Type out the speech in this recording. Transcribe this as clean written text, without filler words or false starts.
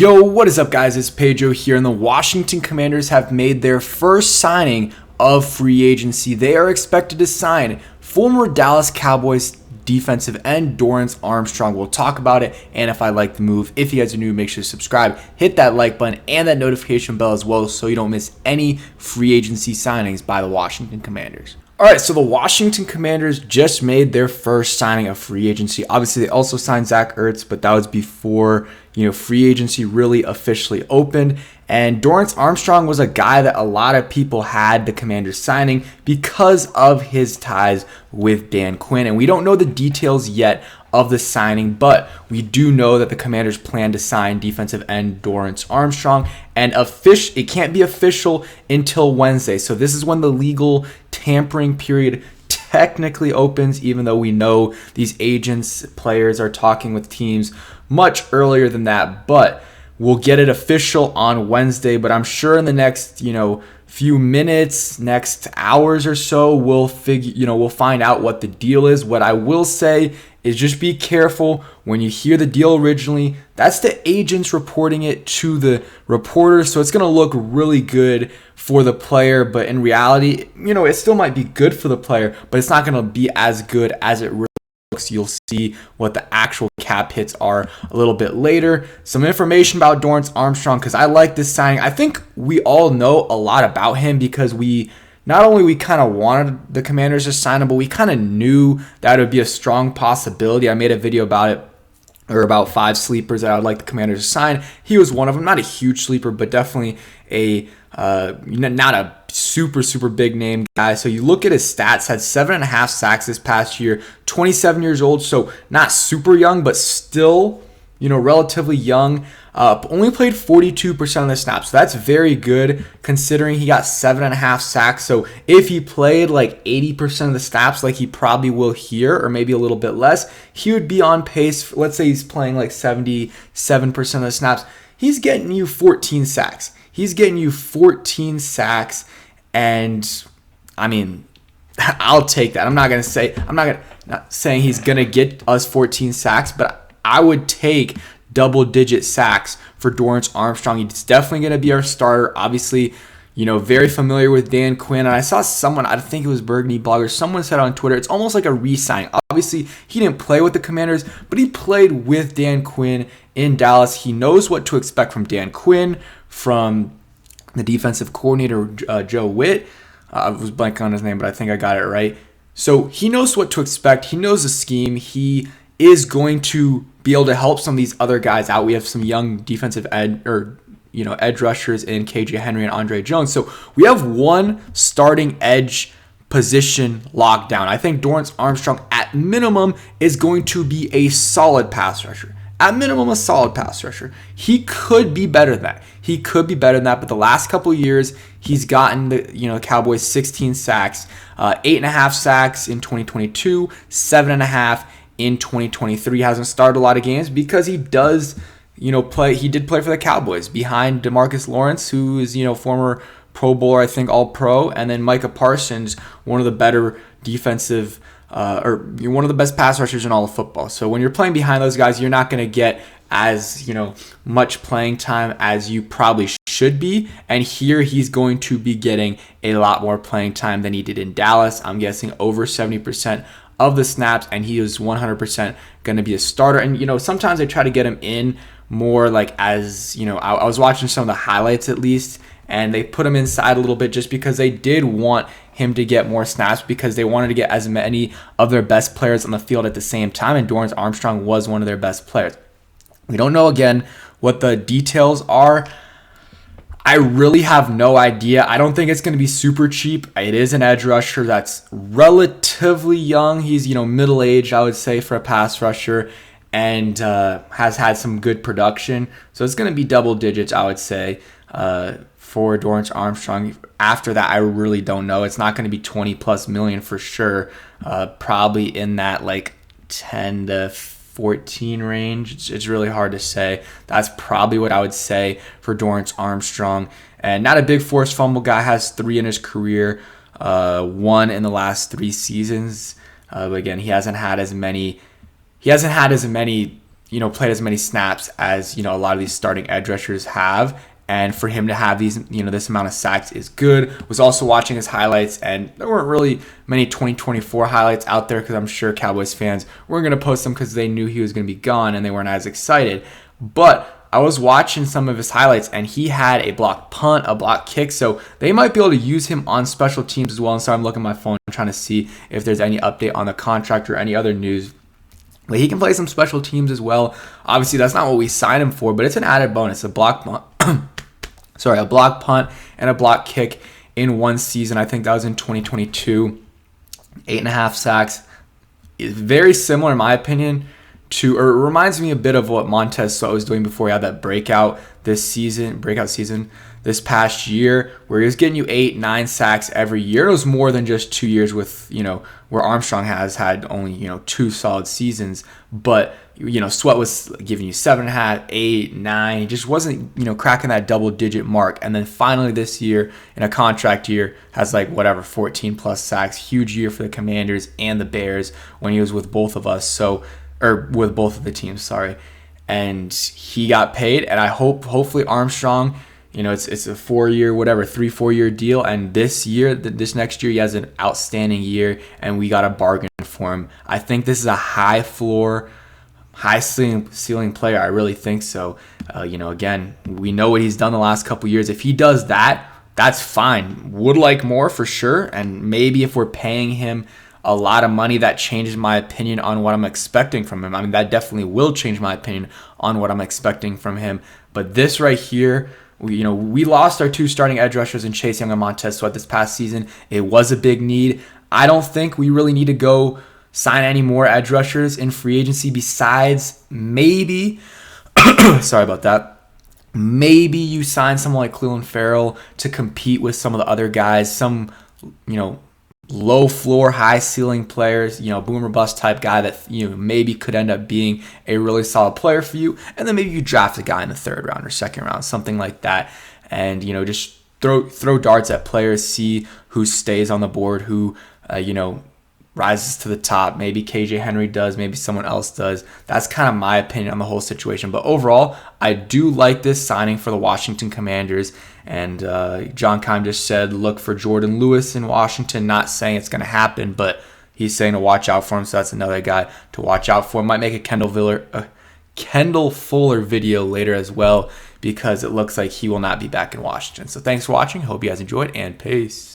Yo, what is up, guys? It's Pedro here, and the Washington Commanders have made their first signing of free agency. They are expected to sign former Dallas Cowboys defensive end Dorance Armstrong. We'll talk about it, and if I like the move. If you guys are new, make sure to subscribe, hit that like button, and that notification bell as well so you don't miss any free agency signings by the Washington Commanders. All right, so the Washington Commanders just made their first signing of free agency. Obviously, they also signed Zach Ertz, but that was before free agency really officially opened. And Dorance Armstrong was a guy that a lot of people had the Commanders signing because of his ties with Dan Quinn. And we don't know the details yet of the signing, but we do know that the Commanders plan to sign defensive end Dorance Armstrong, and it can't be official until Wednesday. So this is when the legal tampering period technically opens, even though we know these agents, players are talking with teams much earlier than that. But we'll get it official on Wednesday, but I'm sure in the next, few minutes, next hours or so, we'll find out what the deal is. What I will say is just be careful when you hear the deal originally. That's the agents reporting it to the reporters, so it's going to look really good for the player, but in reality, it still might be good for the player, but it's not going to be as good as it really looks. You'll see what the actual cap hits are a little bit later. Some information about Dorance Armstrong, because I like this signing. I think we all know a lot about him because we kind of wanted the Commanders to sign him, but we kind of knew that it would be a strong possibility. I made a video about it, or about 5 sleepers that I would like the Commanders to sign. He was one of them. Not a huge sleeper, but definitely not a super big name guy. So you look at his stats, had 7.5 sacks this past year, 27 years old, so not super young, but still, relatively young. Only played 42% of the snaps. So that's very good considering he got 7.5 sacks. So if he played like 80% of the snaps, like he probably will here, or maybe a little bit less, he would be on pace. Let's say he's playing like 77% of the snaps. He's getting you 14 sacks. And I mean, I'll take that. I'm not saying he's gonna get us 14 sacks, but I would take double-digit sacks for Dorance Armstrong. He's definitely going to be our starter. Obviously, very familiar with Dan Quinn. And I saw someone, I think it was Burgundy Blogger, someone said on Twitter, it's almost like a re-sign. Obviously, he didn't play with the Commanders, but he played with Dan Quinn in Dallas. He knows what to expect from Dan Quinn, from the defensive coordinator, Joe Witt. I was blanking on his name, but I think I got it right. So he knows what to expect. He knows the scheme. He is going to be able to help some of these other guys out. We have some young defensive edge rushers in KJ Henry and Andre Jones. So we have one starting edge position locked down. I think Dorance Armstrong at minimum is going to be a solid pass rusher. At minimum, a solid pass rusher. He could be better than that. But the last couple of years, he's gotten the Cowboys 16 sacks, 8.5 sacks in 2022, 7.5 in 2023. He hasn't started a lot of games because he does, play. He did play for the Cowboys behind DeMarcus Lawrence, who is, former Pro Bowler, I think All-Pro, and then Micah Parsons, one of the better defensive, one of the best pass rushers in all of football. So when you're playing behind those guys, you're not going to get as, much playing time as you probably should be. And here he's going to be getting a lot more playing time than he did in Dallas. I'm guessing over 70% of the snaps, and he is 100% going to be a starter. And, sometimes they try to get him in more like as, I was watching some of the highlights at least, and they put him inside a little bit just because they did want him to get more snaps because they wanted to get as many of their best players on the field at the same time, and Dorance Armstrong was one of their best players. We don't know, again, what the details are. I really have no idea. I don't think it's going to be super cheap. It is an edge rusher that's relatively young. He's, middle-aged, I would say, for a pass rusher, and has had some good production. So it's going to be double digits, I would say, for Dorance Armstrong. After that, I really don't know. It's not going to be 20+ million for sure. Probably in that like 10 to 14 range. It's really hard to say. That's probably what I would say for Dorance Armstrong. And not a big forced fumble guy. Has 3 in his career, 1 in the last 3 seasons. But again, he hasn't had as many played as many snaps as, a lot of these starting edge rushers have. And for him to have these, this amount of sacks is good. Was also watching his highlights, and there weren't really many 2024 highlights out there because I'm sure Cowboys fans weren't going to post them because they knew he was going to be gone and they weren't as excited. But I was watching some of his highlights, and he had a blocked punt, a blocked kick, so they might be able to use him on special teams as well. And so I'm looking at my phone trying to see if there's any update on the contract or any other news. But he can play some special teams as well. Obviously, that's not what we signed him for, but it's an added bonus. A block punt, a block punt and a block kick in one season. I think that was in 2022. 8.5 sacks is very similar, in my opinion, to, or it reminds me a bit of what Montez Sweat was doing before he had that breakout season this past year, where he was getting you 8-9 sacks every year. It was more than just 2 years with, where Armstrong has had only, 2 solid seasons. But, Sweat was giving you 7.5, 8, 9. He just wasn't, cracking that double-digit mark. And then finally this year, in a contract year, has 14 plus sacks. Huge year for the Commanders and the Bears when he was with both of us. Or with both of the teams, sorry. And he got paid, and I hopefully Armstrong, it's a 4-year, 3-4 year deal, and this next year he has an outstanding year, and we got a bargain for him. I think this is a high floor, high ceiling player. I really think so. Again, we know what he's done the last couple years. If he does that, that's fine. Would like more for sure, and maybe if we're paying him a lot of money, that changes my opinion on what I'm expecting from him. I mean, that definitely will change my opinion on what I'm expecting from him. But this right here, we lost our 2 starting edge rushers in Chase Young and Montez Sweat this past season. It was a big need. I don't think we really need to go sign any more edge rushers in free agency besides maybe, sorry about that, maybe you sign someone like Clelin Ferrell to compete with some of the other guys, some, low floor, high ceiling players, boom or bust type guy that maybe could end up being a really solid player for you, and then maybe you draft a guy in the 3rd round or 2nd round, something like that, and just throw darts at players, see who stays on the board, who rises to the top. Maybe KJ Henry does, maybe someone else does. That's kind of my opinion on the whole situation. But overall, I do like this signing for the Washington Commanders. And John Keim just said, look for Jordan Lewis in Washington. Not saying it's going to happen, but he's saying to watch out for him. So that's another guy to watch out for. Might make a Kendall Fuller video later as well, because it looks like he will not be back in Washington. So thanks for watching. Hope you guys enjoyed, and peace.